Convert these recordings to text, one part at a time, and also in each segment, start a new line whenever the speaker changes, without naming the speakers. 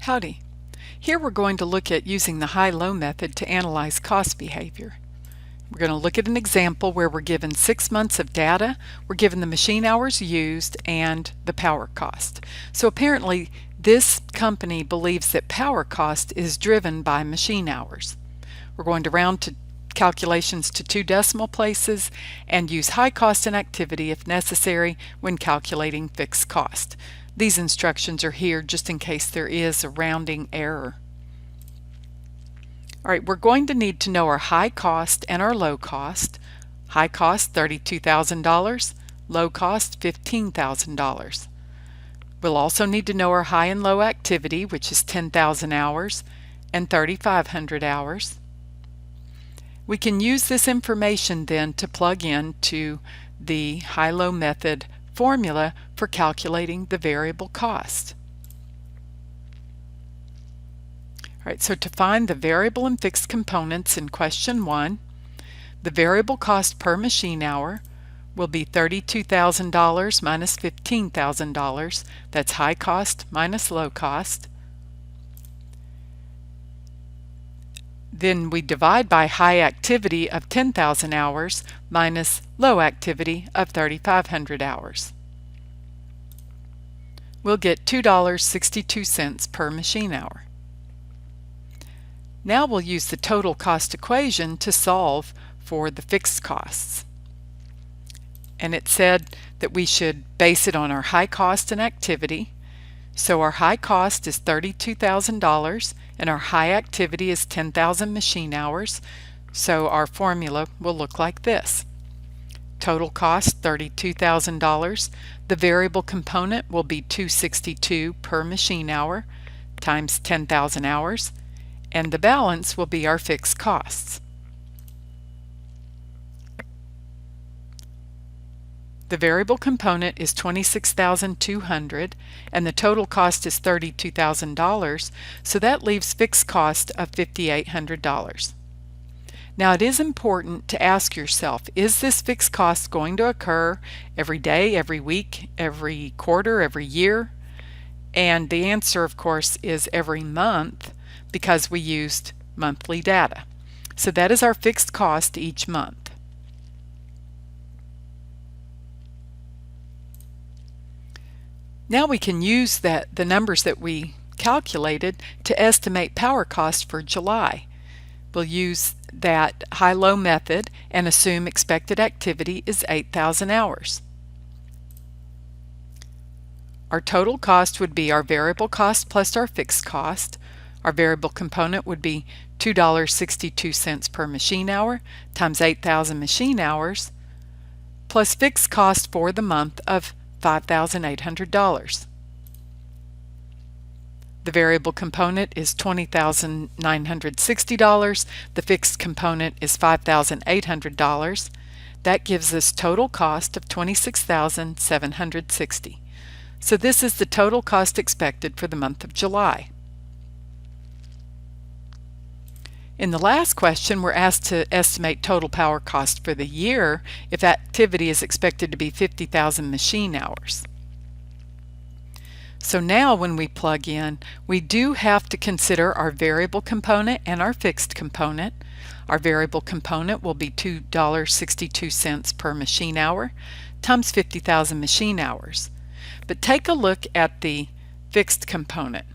Howdy. Here we're going to look at using the high-low method to analyze cost behavior. We're going to look at an example where we're given 6 months of data, we're given the machine hours used, and the power cost. So apparently this company believes that power cost is driven by machine hours. We're going to round to calculations to 2 decimal places and use high cost and activity if necessary when calculating fixed cost. These instructions are here just in case there is a rounding error. Alright, we're going to need to know our high cost and our low cost. High cost $32,000, low cost $15,000. We'll also need to know our high and low activity, which is 10,000 hours and 3,500 hours. We can use this information then to plug into the high-low method formula for calculating the variable cost. Alright, so to find the variable and fixed components in question 1, the variable cost per machine hour will be $32,000 minus $15,000. That's high cost minus low cost. Then we divide by high activity of 10,000 hours minus low activity of 3,500 hours. We'll get $2.62 per machine hour. Now we'll use the total cost equation to solve for the fixed costs. And it said that we should base it on our high cost and activity. So our high cost is $32,000 and our high activity is 10,000 machine hours. So our formula will look like this. Total cost $32,000. The variable component will be $262 per machine hour times 10,000 hours, and the balance will be our fixed costs. The variable component is $26,200 and the total cost is $32,000, so that leaves fixed cost of $5,800. Now it is important to ask yourself, is this fixed cost going to occur every day, every week, every quarter, every year? And the answer, of course, is every month because we used monthly data. So that is our fixed cost each month. Now we can use the numbers that we calculated to estimate power cost for July. We'll use that high-low method and assume expected activity is 8,000 hours. Our total cost would be our variable cost plus our fixed cost. Our variable component would be $2.62 per machine hour times 8,000 machine hours plus fixed cost for the month of $5,800. The variable component is $20,960. The fixed component is $5,800. That gives us total cost of $26,760. So this is the total cost expected for the month of July. In the last question, we're asked to estimate total power cost for the year if activity is expected to be 50,000 machine hours. So now when we plug in, we do have to consider our variable component and our fixed component. Our variable component will be $2.62 per machine hour times 50,000 machine hours. But take a look at the fixed component.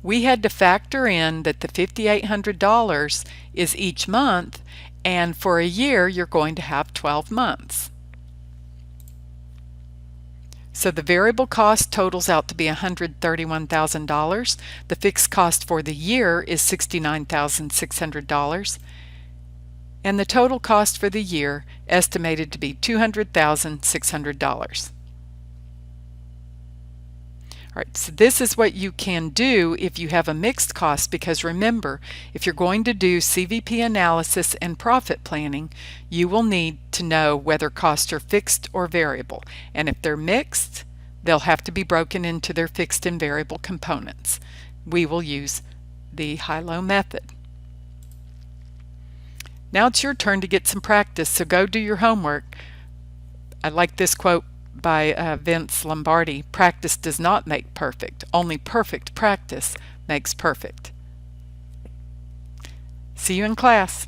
We had to factor in that the $5,800 is each month, and for a year you're going to have 12 months. So the variable cost totals out to be $131,000. The fixed cost for the year is $69,600, and the total cost for the year estimated to be $200,600. Alright, so this is what you can do if you have a mixed cost, because remember, if you're going to do CVP analysis and profit planning, you will need to know whether costs are fixed or variable. And if they're mixed, they'll have to be broken into their fixed and variable components. We will use the high-low method. Now it's your turn to get some practice, so go do your homework. I like this quote by Vince Lombardi, practice does not make perfect. Only perfect practice makes perfect. See you in class.